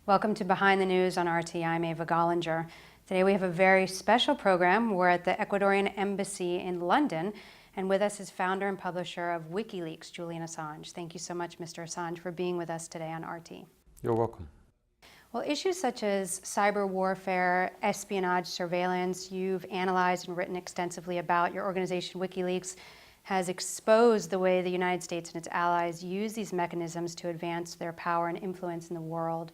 Welcome to Behind the News on RT. I'm Ava Gollinger. Today we have a very special program. We're at the Ecuadorian Embassy in London, and with us is founder and publisher of WikiLeaks, Julian Assange. Thank you so much, Mr. Assange, for being with us today on RT. You're welcome. Well, issues such as cyber warfare, espionage, surveillance, you've analyzed and written extensively about. Your organization, WikiLeaks, has exposed the way the United States and its allies use these mechanisms to advance their power and influence in the world.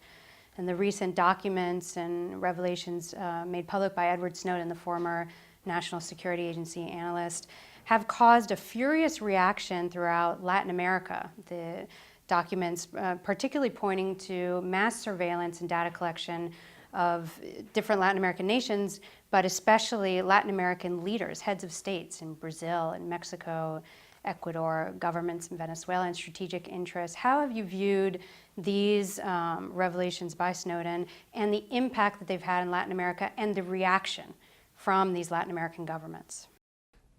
And the recent documents and revelations made public by Edward Snowden, the former National Security Agency analyst, have caused a furious reaction throughout Latin America. The documents particularly pointing to mass surveillance and data collection of different Latin American nations, but especially Latin American leaders, heads of states in Brazil and Mexico, Ecuador, governments in Venezuela, and strategic interests. How have you viewed these revelations by Snowden and the impact that they've had in Latin America and the reaction from these Latin American governments?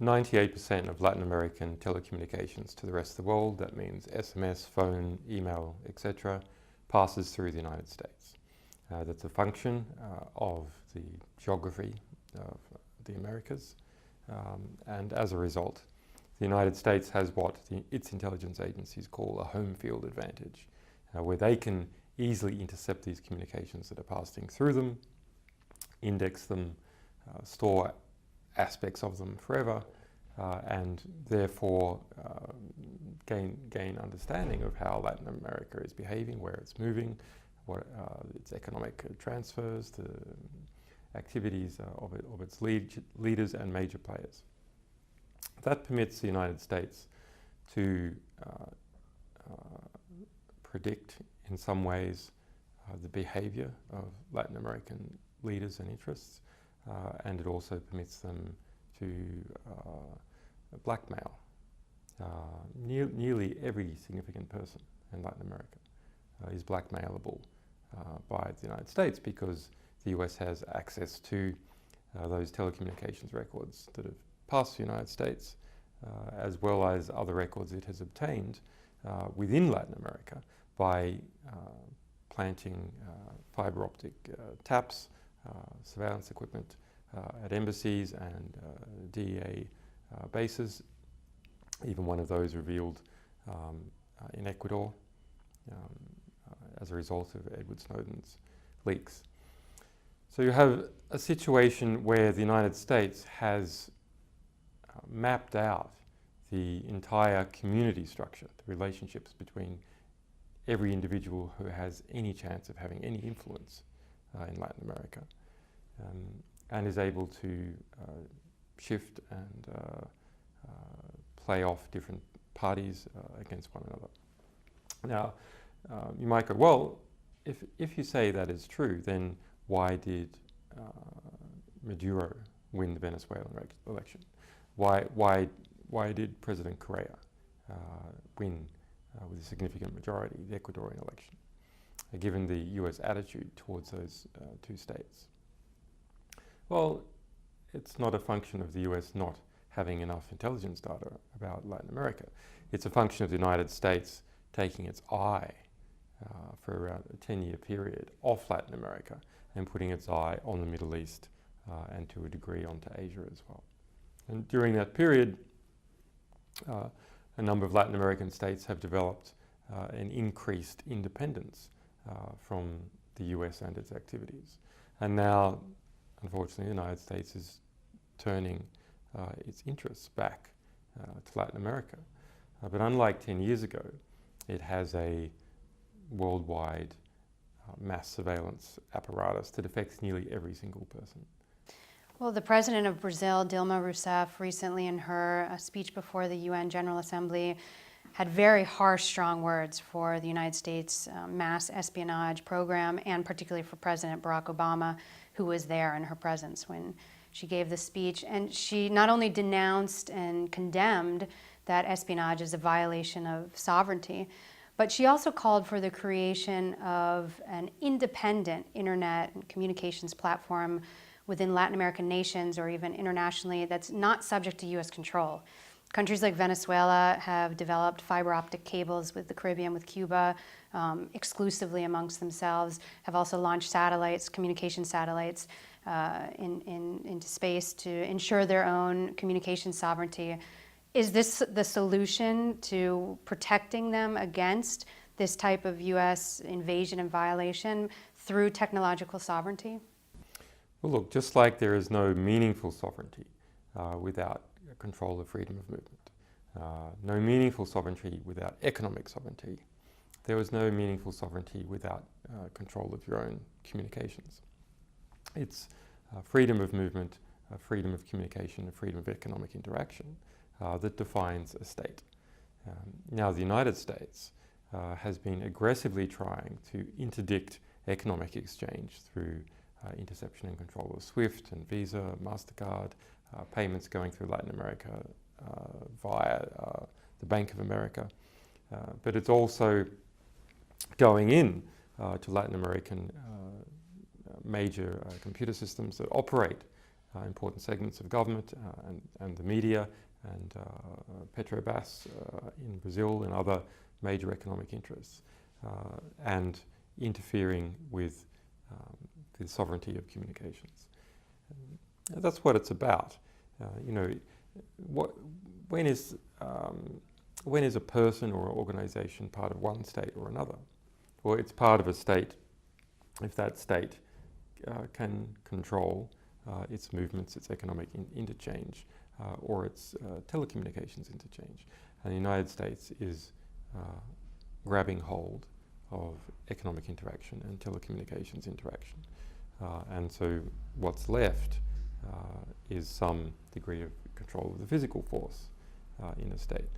98% of Latin American telecommunications to the rest of the world, that means SMS, phone, email, etc., passes through the United States. That's a function of the geography of the Americas, and as a result, the United States has what its intelligence agencies call a home field advantage, where they can easily intercept these communications that are passing through them, index them, store aspects of them forever, and therefore gain understanding of how Latin America is behaving, where it's moving, what its economic transfers, the activities of its leaders and major players. That permits the United States to predict in some ways the behavior of Latin American leaders and interests, and it also permits them to blackmail nearly every significant person in Latin America is blackmailable by the United States, because the US has access to those telecommunications records that have passed the United States, as well as other records it has obtained within Latin America by planting fiber optic taps, surveillance equipment at embassies and DEA bases. Even one of those revealed in Ecuador as a result of Edward Snowden's leaks. So you have a situation where the United States has mapped out the entire community structure, the relationships between every individual who has any chance of having any influence in Latin America, and is able to shift and play off different parties against one another. Now, you might go, well, if you say that is true, then why did Maduro win the Venezuelan election? Why did President Correa win with a significant majority the Ecuadorian election, given the US attitude towards those two states? Well, it's not a function of the US not having enough intelligence data about Latin America. It's a function of the United States taking its eye for around a 10-year period off Latin America and putting its eye on the Middle East and to a degree onto Asia as well. And during that period, a number of Latin American states have developed an increased independence from the US and its activities. And now, unfortunately, the United States is turning its interests back to Latin America. But unlike 10 years ago, it has a worldwide mass surveillance apparatus that affects nearly every single person. Well, the president of Brazil, Dilma Rousseff, recently in her speech before the UN General Assembly had very harsh, strong words for the United States mass espionage program, and particularly for President Barack Obama, who was there in her presence when she gave the speech. And she not only denounced and condemned that espionage as a violation of sovereignty, but she also called for the creation of an independent internet and communications platform within Latin American nations or even internationally that's not subject to US control. Countries like Venezuela have developed fiber optic cables with the Caribbean, with Cuba, exclusively amongst themselves, have also launched satellites, communication satellites, into space to ensure their own communication sovereignty. Is this the solution to protecting them against this type of U.S. invasion and violation through technological sovereignty? Well, look, just like there is no meaningful sovereignty without control of freedom of movement, no meaningful sovereignty without economic sovereignty, there was no meaningful sovereignty without control of your own communications. It's freedom of movement, freedom of communication, and freedom of economic interaction that defines a state. Now, the United States has been aggressively trying to interdict economic exchange through interception and control of SWIFT and Visa, MasterCard, payments going through Latin America via the Bank of America. But it's also going in to Latin American major computer systems that operate important segments of government and the media and Petrobras in Brazil and other major economic interests, and interfering with the sovereignty of communications. That's what it's about. When is a person or an organization part of one state or another? Well, it's part of a state if that state can control its movements, its economic interchange, or its telecommunications interchange. And the United States is grabbing hold of economic interaction and telecommunications interaction. And so what's left is some degree of control of the physical force in a state.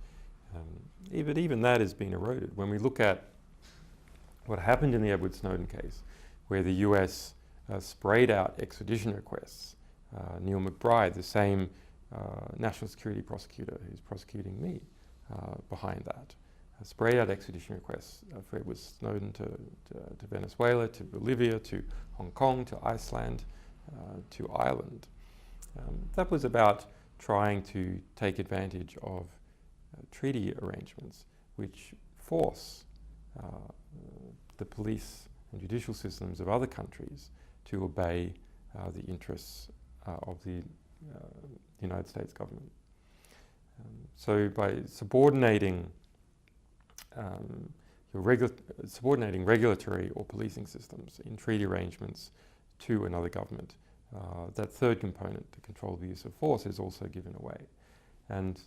But even that has been eroded. When we look at what happened in the Edward Snowden case, where the US sprayed out extradition requests, Neil McBride, the same national security prosecutor who's prosecuting me behind that, sprayed out extradition requests for Edward Snowden to Venezuela, to Bolivia, to Hong Kong, to Iceland, to Ireland. That was about trying to take advantage of treaty arrangements which force the police and judicial systems of other countries to obey the interests of the United States government. So by subordinating subordinating regulatory or policing systems in treaty arrangements to another government, that third component, to control the use of force, is also given away. And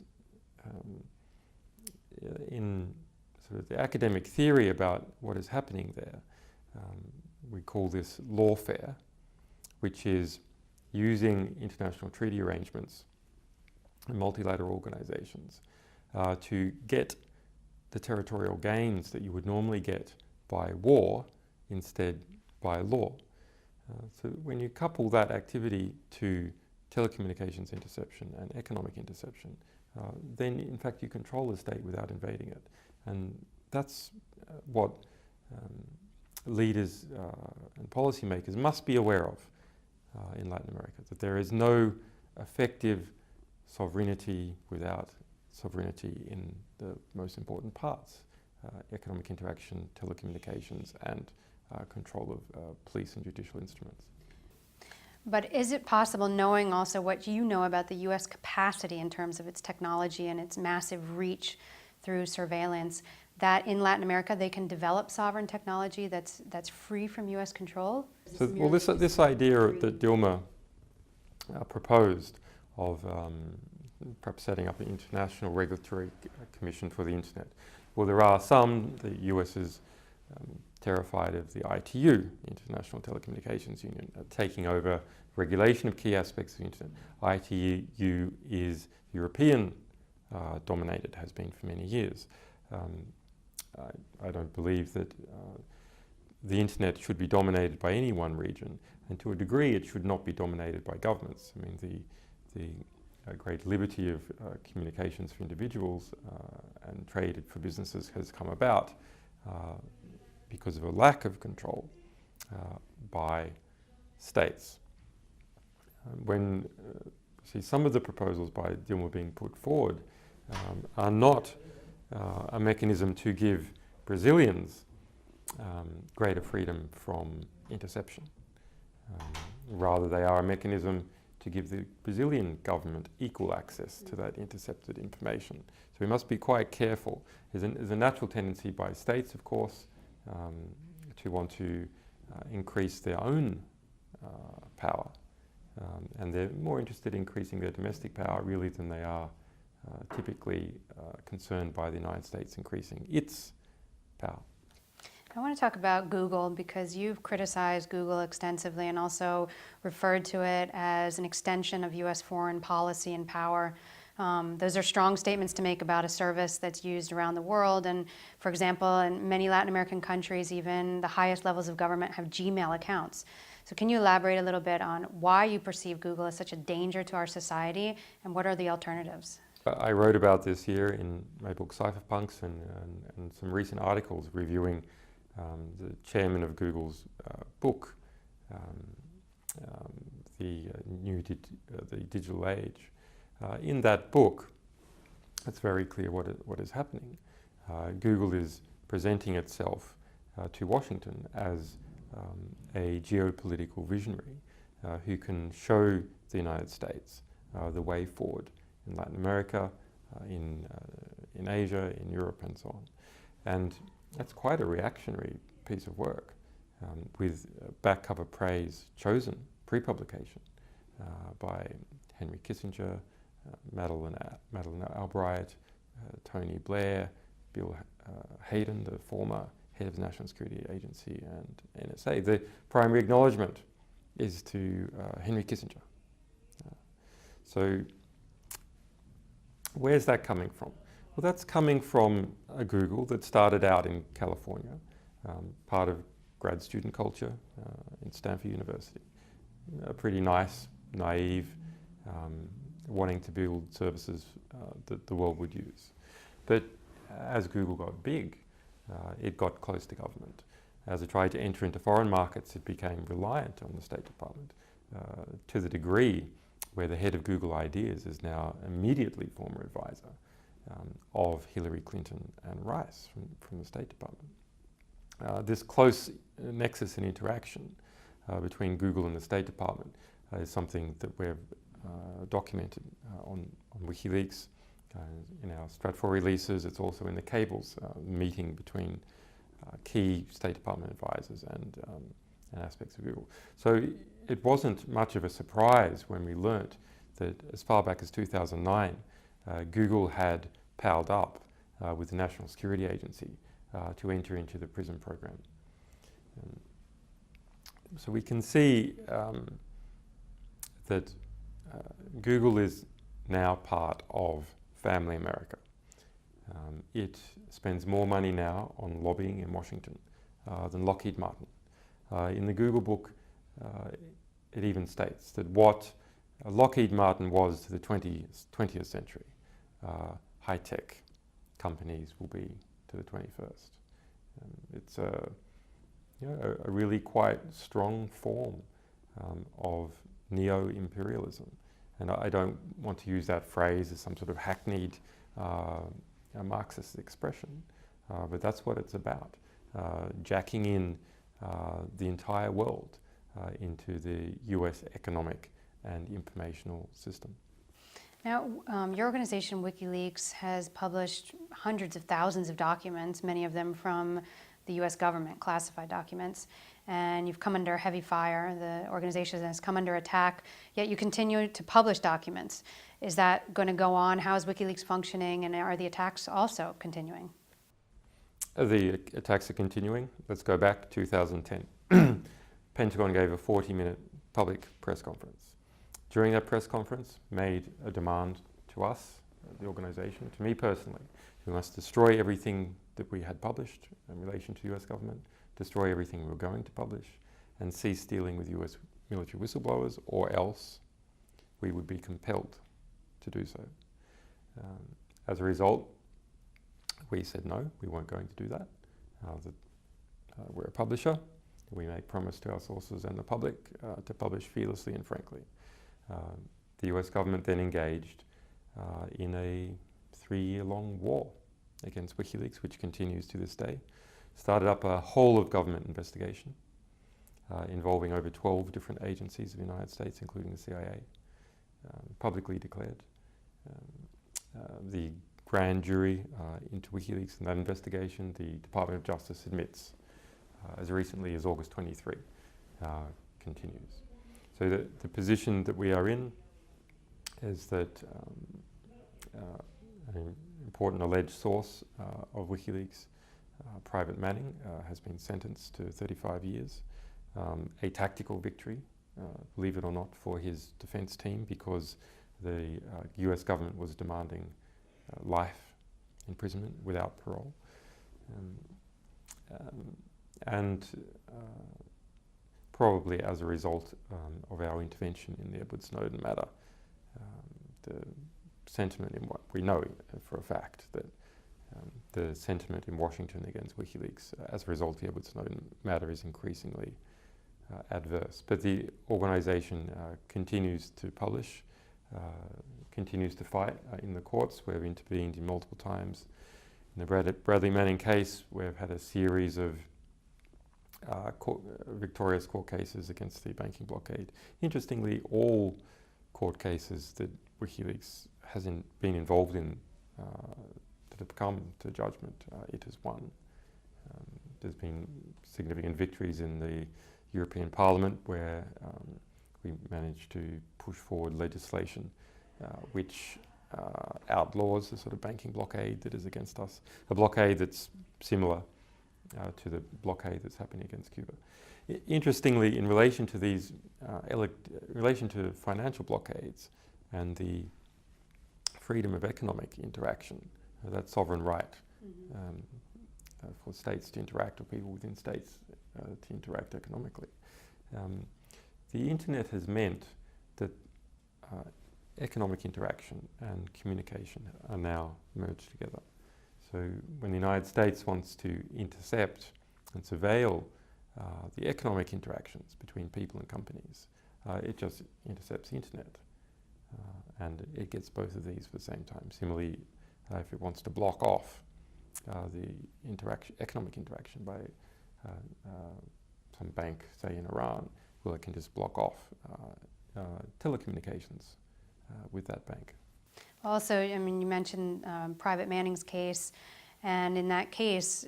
in sort of the academic theory about what is happening there, we call this lawfare, which is using international treaty arrangements and multilateral organizations to get the territorial gains that you would normally get by war instead by law. So when you couple that activity to telecommunications interception and economic interception, then in fact you control the state without invading it. And that's what leaders and policymakers must be aware of in Latin America, that there is no effective sovereignty without sovereignty in the most important parts, economic interaction, telecommunications, and control of police and judicial instruments. But is it possible, knowing also what you know about the U.S. capacity in terms of its technology and its massive reach through surveillance, that in Latin America they can develop sovereign technology that's free from U.S. control? So, well, this idea that Dilma proposed of perhaps setting up an international regulatory commission for the internet. Well, there are some. The US is terrified of the ITU, International Telecommunications Union, taking over regulation of key aspects of the internet. ITU is European dominated, has been for many years. I don't believe that the internet should be dominated by any one region, and to a degree it should not be dominated by governments. I mean, the great liberty of communications for individuals and trade for businesses has come about because of a lack of control by states. When see some of the proposals by Dilma being put forward are not a mechanism to give Brazilians greater freedom from interception. Rather, they are a mechanism to give the Brazilian government equal access to that intercepted information. So we must be quite careful. There's a natural tendency by states, of course, to want to increase their own power. And they're more interested in increasing their domestic power really than they are typically concerned by the United States increasing its power. I want to talk about Google because you've criticized Google extensively and also referred to it as an extension of U.S. foreign policy and power. Those are strong statements to make about a service that's used around the world. And for example, in many Latin American countries, even the highest levels of government have Gmail accounts. So can you elaborate a little bit on why you perceive Google as such a danger to our society and what are the alternatives? I wrote about this here in my book Cypherpunks and some recent articles reviewing the chairman of Google's book, the Digital Age. In that book, it's very clear what is happening. Google is presenting itself to Washington as a geopolitical visionary who can show the United States the way forward in Latin America, in Asia, in Europe, and so on. And that's quite a reactionary piece of work, with back cover praise chosen pre-publication by Henry Kissinger, Madeleine Albright, Tony Blair, Bill Hayden, the former head of the National Security Agency and NSA. The primary acknowledgement is to Henry Kissinger. So where's that coming from? Well, that's coming from a Google that started out in California, part of grad student culture in Stanford University. A pretty nice, naive, wanting to build services that the world would use. But as Google got big, it got close to government. As it tried to enter into foreign markets, it became reliant on the State Department to the degree where the head of Google Ideas is now immediately former advisor of Hillary Clinton and Rice from the State Department. This close nexus and interaction between Google and the State Department is something that we've documented on WikiLeaks, in our Stratfor releases. It's also in the cables meeting between key State Department advisors and aspects of Google. So it wasn't much of a surprise when we learnt that as far back as 2009, Google had palled up with the National Security Agency to enter into the PRISM program. So we can see that Google is now part of Family America. It spends more money now on lobbying in Washington than Lockheed Martin. In the Google book, it even states that what Lockheed Martin was to the 20th century, high-tech companies will be to the 21st. It's a really quite strong form of neo-imperialism. And I don't want to use that phrase as some sort of hackneyed Marxist expression, but that's what it's about, jacking in the entire world into the US economic and informational system. Now, your organization, WikiLeaks, has published hundreds of thousands of documents, many of them from the US government, classified documents, and you've come under heavy fire. The organization has come under attack, yet you continue to publish documents. Is that going to go on? How is WikiLeaks functioning, and are the attacks also continuing? The attacks are continuing. Let's go back to 2010. Pentagon gave a 40-minute public press conference. During that press conference, made a demand to us, the organization, to me personally. We must destroy everything that we had published in relation to the US government, destroy everything we were going to publish, and cease dealing with US military whistleblowers, or else we would be compelled to do so. As a result, we said no, we weren't going to do that. We're a publisher. We make promise to our sources and the public to publish fearlessly and frankly. The US government then engaged in a 3-year-long war against WikiLeaks, which continues to this day. Started up a whole of government investigation involving over 12 different agencies of the United States, including the CIA, publicly declared. The grand jury into WikiLeaks and that investigation, the Department of Justice admits, as recently as August 23, continues. So the position that we are in is that an important alleged source of WikiLeaks, Private Manning, has been sentenced to 35 years. A tactical victory, believe it or not, for his defense team, because the US government was demanding life imprisonment without parole. And probably as a result of our intervention in the Edward Snowden matter, the sentiment in what we know for a fact that the sentiment in Washington against WikiLeaks as a result of the Edward Snowden matter is increasingly adverse. But the organisation continues to publish, continues to fight in the courts. We've intervened in multiple times. In the Bradley Manning case, we've had a series of victorious court cases against the banking blockade. Interestingly, all court cases that WikiLeaks has been involved in that have come to judgment, it has won. There's been significant victories in the European Parliament where we managed to push forward legislation which outlaws the sort of banking blockade that is against us, a blockade that's similar to the blockade that's happening against Cuba. Interestingly, in relation to these, in relation to financial blockades and the freedom of economic interaction, that sovereign right for states to interact, or people within states to interact economically. The internet has meant that economic interaction and communication are now merged together. So when the United States wants to intercept and surveil the economic interactions between people and companies, it just intercepts the internet. And it gets both of these at the same time. Similarly, if it wants to block off the economic interaction by some bank, say in Iran, well, it can just block off telecommunications with that bank. Also, I mean, you mentioned Private Manning's case, and in that case,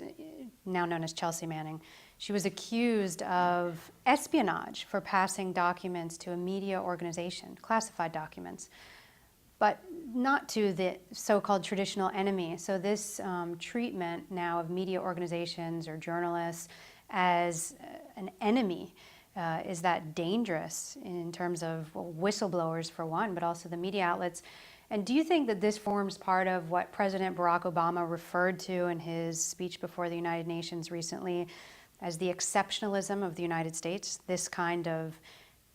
now known as Chelsea Manning, she was accused of espionage for passing documents to a media organization, classified documents, but not to the so-called traditional enemy. So this treatment now of media organizations or journalists as an enemy, is that dangerous in terms of whistleblowers for one, but also the media outlets? And do you think that this forms part of what President Barack Obama referred to in his speech before the United Nations recently as the exceptionalism of the United States, this kind of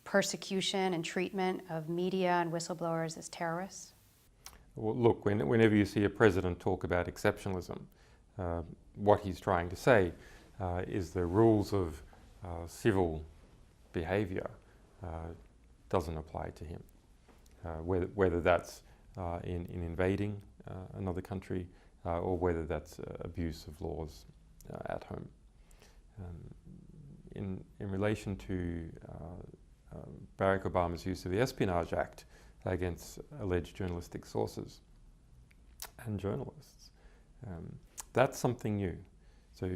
persecution and treatment of media and whistleblowers as terrorists? Well, look, whenever you see a president talk about exceptionalism, what he's trying to say is the rules of civil behavior doesn't apply to him. Whether that's in invading another country or whether that's abuse of laws at home. In relation to Barack Obama's use of the Espionage Act against alleged journalistic sources and journalists, that's something new. So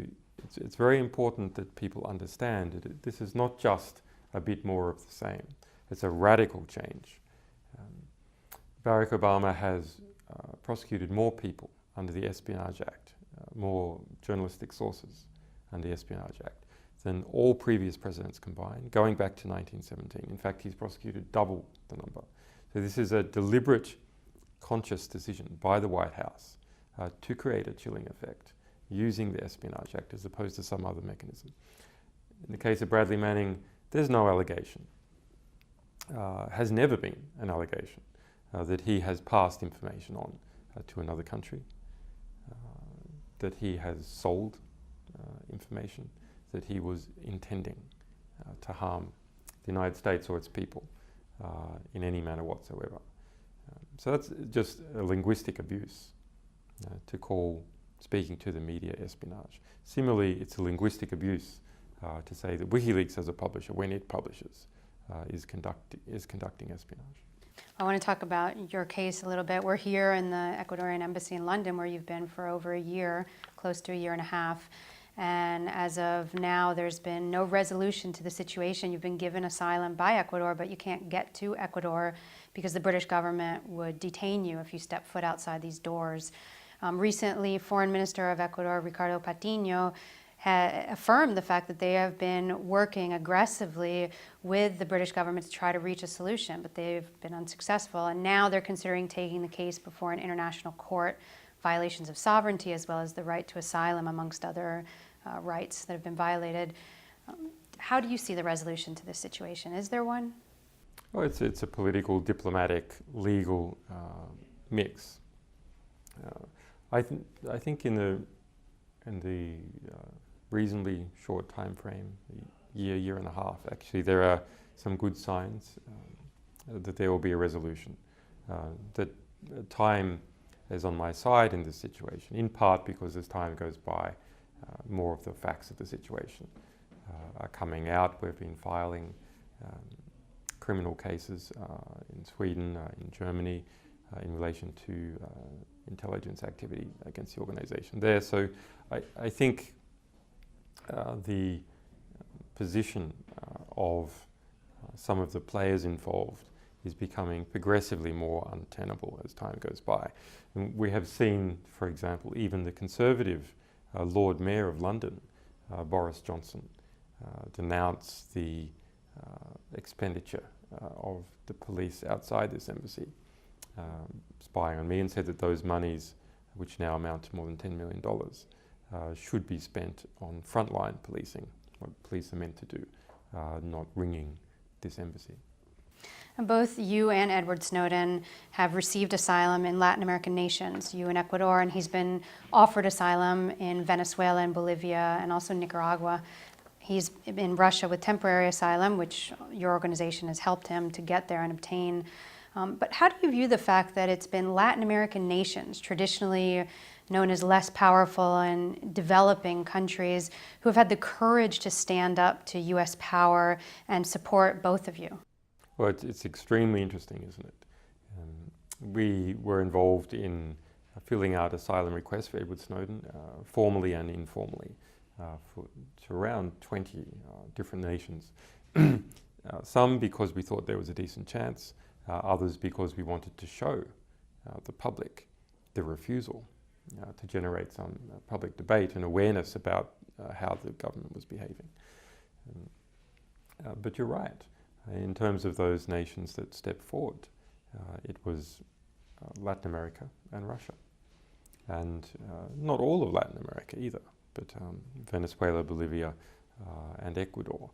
it's very important that people understand that this is not just a bit more of the same. It's a radical change. Barack Obama has prosecuted more people under the Espionage Act, more journalistic sources under the Espionage Act than all previous presidents combined, going back to 1917. In fact, he's prosecuted double the number. So this is a deliberate, conscious decision by the White House to create a chilling effect using the Espionage Act as opposed to some other mechanism. In the case of Bradley Manning, there's no allegation, has never been an allegation that he has passed information on to another country, that he has sold information, that he was intending to harm the United States or its people in any manner whatsoever. So that's just a linguistic abuse to call speaking to the media espionage. Similarly, it's a linguistic abuse to say that WikiLeaks as a publisher, when it publishes, is conducting espionage. I want to talk about your case a little bit. We're here in the Ecuadorian embassy in London, where you've been for over a year, close to a year and a half. And as of now, there's been no resolution to the situation. You've been given asylum by Ecuador, but you can't get to Ecuador because the British government would detain you if you step foot outside these doors. Recently, Foreign Minister of Ecuador, Ricardo Patiño, affirmed the fact that they have been working aggressively with the British government to try to reach a solution, but they've been unsuccessful. And now they're considering taking the case before an international court, violations of sovereignty as well as the right to asylum, amongst other rights that have been violated. How do you see the resolution to this situation? Is there one? Well, it's a political, diplomatic, legal mix. I think in the reasonably short time frame, year and a half, actually, there are some good signs that there will be a resolution. That time is on my side in this situation, in part because as time goes by, more of the facts of the situation are coming out. We've been filing criminal cases in Sweden, in Germany, in relation to intelligence activity against the organization there. So I think the position of some of the players involved is becoming progressively more untenable as time goes by. And we have seen, for example, even the Conservative Lord Mayor of London, Boris Johnson, denounce the expenditure of the police outside this embassy, spying on me, and said that those monies, which now amount to more than $10 million, should be spent on frontline policing, what police are meant to do, not ringing this embassy. Both you and Edward Snowden have received asylum in Latin American nations, you in Ecuador, and he's been offered asylum in Venezuela and Bolivia and also Nicaragua. He's in Russia with temporary asylum, which your organization has helped him to get there and obtain. But how do you view the fact that it's been Latin American nations, traditionally known as less powerful and developing countries, who have had the courage to stand up to U.S. power and support both of you? Well, it's extremely interesting, isn't it? We were involved in filling out asylum requests for Edward Snowden, formally and informally, to around 20 different nations. Some because we thought there was a decent chance, others because we wanted to show the public the refusal to generate some public debate and awareness about how the government was behaving. But you're right. In terms of those nations that stepped forward, it was Latin America and Russia. And not all of Latin America either, but Venezuela, Bolivia, and Ecuador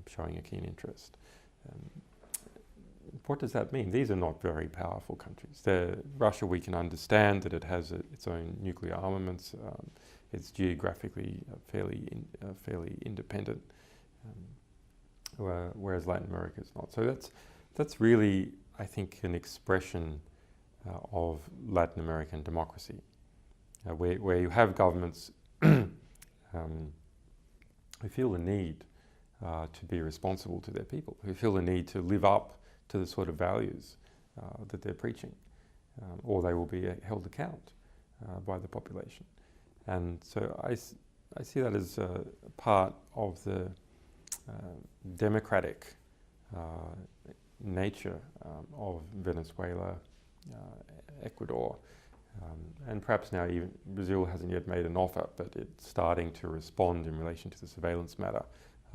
showing a keen interest. What does that mean? These are not very powerful countries. Russia, we can understand that it has its own nuclear armaments. It's geographically fairly independent. Whereas Latin America is not. So that's really, I think, an expression of Latin American democracy, where you have governments who feel the need to be responsible to their people, who feel the need to live up to the sort of values that they're preaching, or they will be held account by the population. And so I see that as part of the democratic nature of Venezuela, Ecuador, and perhaps now even Brazil hasn't yet made an offer, but it's starting to respond in relation to the surveillance matter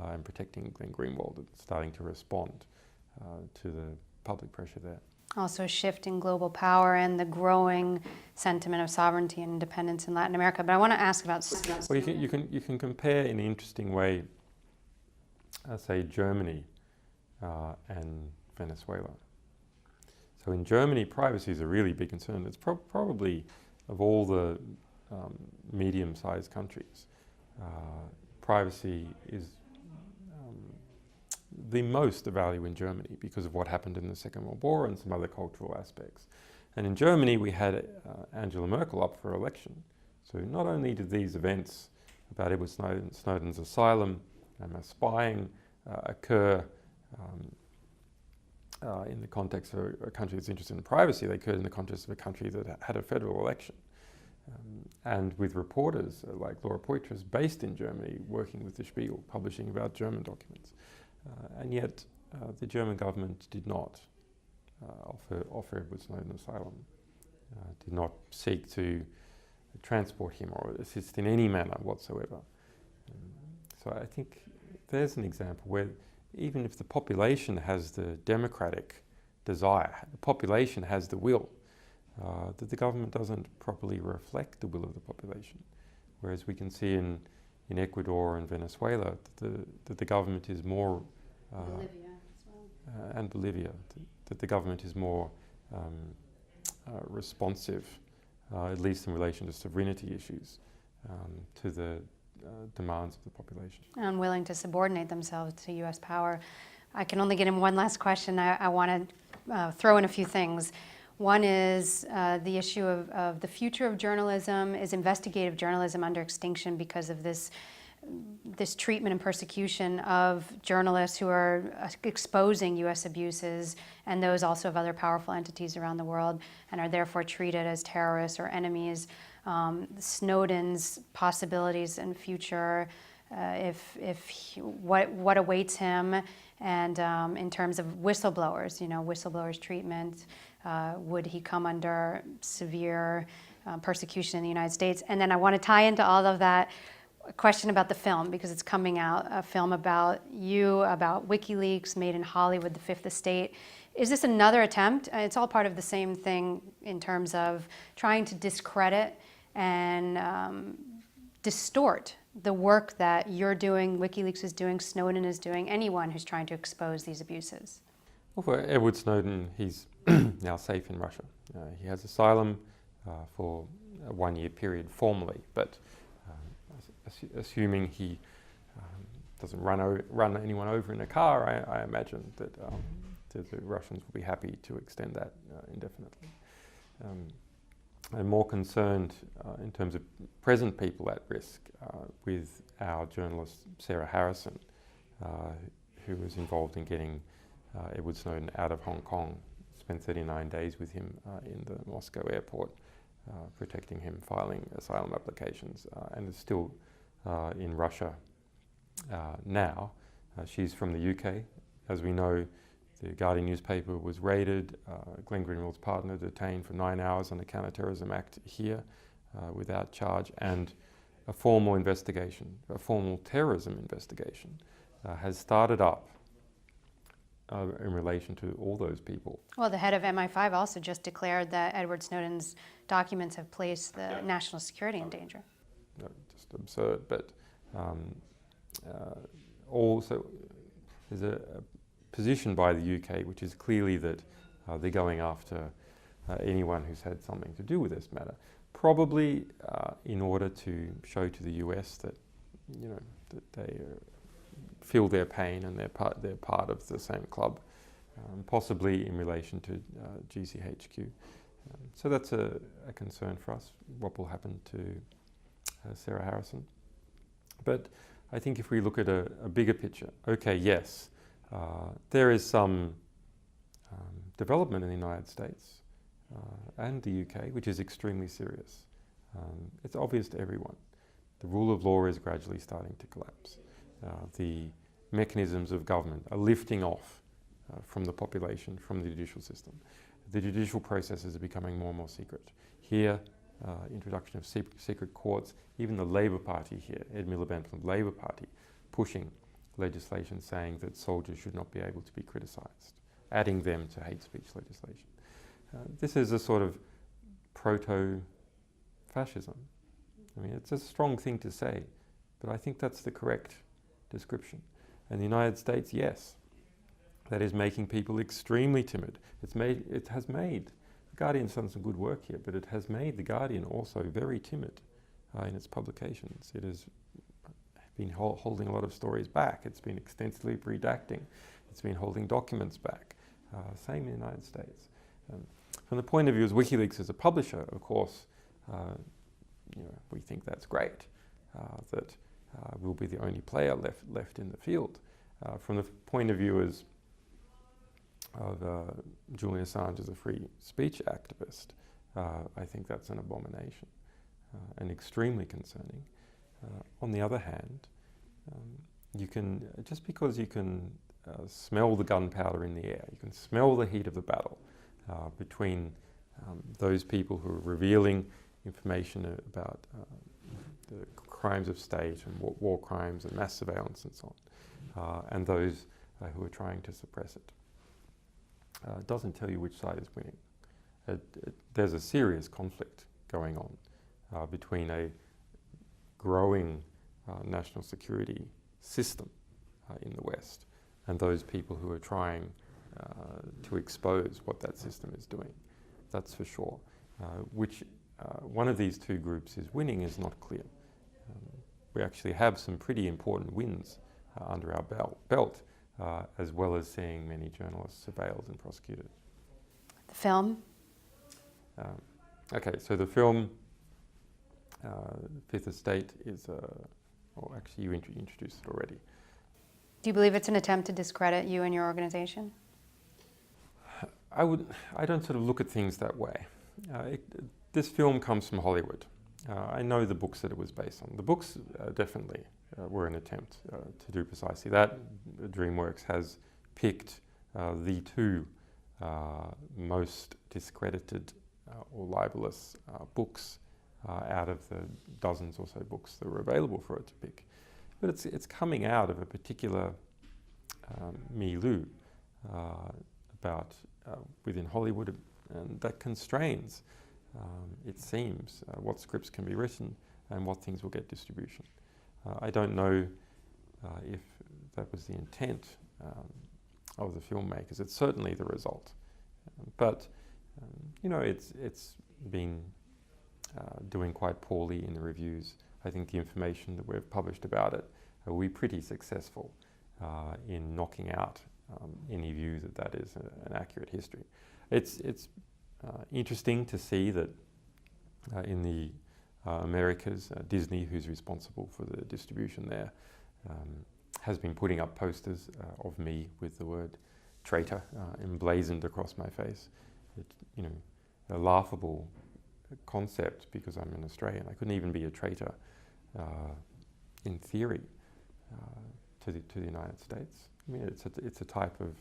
and protecting Glenn Greenwald. It's starting to respond to the public pressure there. Also a shift in global power and the growing sentiment of sovereignty and independence in Latin America. But I want to ask about... Well, you can compare in an interesting way, say, Germany and Venezuela. So in Germany, privacy is a really big concern. It's probably, of all the medium-sized countries, privacy is the most of value in Germany because of what happened in the Second World War and some other cultural aspects. And in Germany, we had Angela Merkel up for election. So not only did these events about Edward Snowden's asylum and mass spying occur in the context of a country that's interested in privacy, they occurred in the context of a country that had a federal election. And with reporters like Laura Poitras based in Germany, working with the Spiegel, publishing about German documents. And yet the German government did not offer Edward Snowden asylum, did not seek to transport him or assist in any manner whatsoever. So I think there's an example where even if the population has the democratic desire, the population has the will, that the government doesn't properly reflect the will of the population. Whereas we can see in Ecuador and Venezuela that the government is more... Bolivia as well. And Bolivia, that the government is more responsive, at least in relation to sovereignty issues, to the demands of the population. Unwilling to subordinate themselves to U.S. power. I can only get in one last question. I want to throw in a few things. One is the issue of the future of journalism. Is investigative journalism under extinction because of this treatment and persecution of journalists who are exposing U.S. abuses, and those also of other powerful entities around the world, and are therefore treated as terrorists or enemies? Snowden's possibilities and future, what awaits him, and in terms of whistleblowers, whistleblowers' treatment, would he come under severe persecution in the United States? And then I want to tie into all of that a question about the film, because it's coming out, a film about you, about WikiLeaks, made in Hollywood, the Fifth Estate. Is this another attempt? It's all part of the same thing in terms of trying to discredit and distort the work that you're doing, WikiLeaks is doing, Snowden is doing, anyone who's trying to expose these abuses. Well, for Edward Snowden, he's now safe in Russia. He has asylum for a one-year period formally, but assuming he doesn't run anyone over in a car, I imagine that the Russians will be happy to extend that indefinitely. I'm more concerned in terms of present people at risk with our journalist Sarah Harrison, who was involved in getting Edward Snowden out of Hong Kong, spent 39 days with him in the Moscow airport, protecting him, filing asylum applications, and is still in Russia now. She's from the UK. As we know, the Guardian newspaper was raided, Glenn Greenwald's partner detained for 9 hours on the Counterterrorism Act here without charge, and a formal investigation, a formal terrorism investigation has started up in relation to all those people. Well, the head of MI5 also just declared that Edward Snowden's documents have placed the national security in danger. No, just absurd, but also there's a position by the UK which is clearly that they're going after anyone who's had something to do with this matter, probably in order to show to the US that that they feel their pain and they're part of the same club, possibly in relation to GCHQ. So that's a concern for us, what will happen to Sarah Harrison. But I think if we look at a bigger picture, okay, yes, there is some development in the United States and the UK, which is extremely serious. It's obvious to everyone. The rule of law is gradually starting to collapse. The mechanisms of government are lifting off from the population, from the judicial system. The judicial processes are becoming more and more secret. Here, introduction of secret courts, even the Labour Party here, Ed Miliband from the Labour Party, pushing legislation saying that soldiers should not be able to be criticised, adding them to hate speech legislation. This is a sort of proto-fascism. I mean, it's a strong thing to say, but I think that's the correct description. And the United States, yes, that is making people extremely timid. It has made, the Guardian's done some good work here, but it has made the Guardian also very timid in its publications. It has been holding a lot of stories back. It's been extensively redacting. It's been holding documents back. Same in the United States. From the point of view as WikiLeaks as a publisher, of course, we think that's great, that we'll be the only player left in the field. From the point of view of Julian Assange as a free speech activist, I think that's an abomination and extremely concerning. On the other hand, just because you can smell the gunpowder in the air, you can smell the heat of the battle between those people who are revealing information about the crimes of state and war crimes and mass surveillance and so on, and those who are trying to suppress it. It doesn't tell you which side is winning. There's a serious conflict going on between a growing national security system in the West and those people who are trying to expose what that system is doing. That's for sure. Which one of these two groups is winning is not clear. We actually have some pretty important wins under our belt, as well as seeing many journalists surveilled and prosecuted. The film? Okay, so the film, Fifth Estate, is, actually you introduced it already. Do you believe it's an attempt to discredit you and your organization? I don't sort of look at things that way. This film comes from Hollywood. I know the books that it was based on. The books definitely were an attempt to do precisely that. DreamWorks has picked the two most discredited or libelous books out of the dozens or so books that were available for it to pick. But it's coming out of a particular milieu within Hollywood, and that constrains, it seems, what scripts can be written and what things will get distribution. I don't know if that was the intent of the filmmakers. It's certainly the result. But it's been doing quite poorly in the reviews. I think the information that we've published about it will be pretty successful in knocking out any view that is an accurate history. It's interesting to see that in the Americas, Disney, who's responsible for the distribution there, has been putting up posters of me with the word traitor emblazoned across my face. A laughable concept because I'm an Australian. I couldn't even be a traitor in theory to the United States. I mean, it's a type of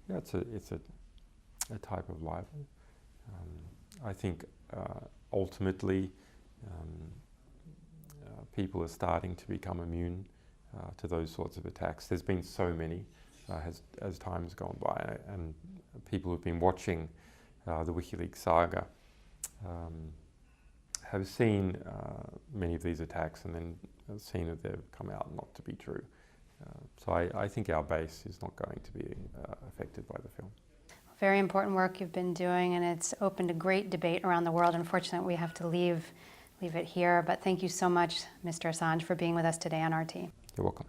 it's a type of libel. I think ultimately people are starting to become immune to those sorts of attacks. There's been so many as time has gone by, and people who've been watching the WikiLeaks saga have seen many of these attacks and then seen that they've come out not to be true. So I think our base is not going to be affected by the film. Very important work you've been doing, and it's opened a great debate around the world. Unfortunately, we have to leave it here, but thank you so much, Mr. Assange, for being with us today on RT. You're welcome.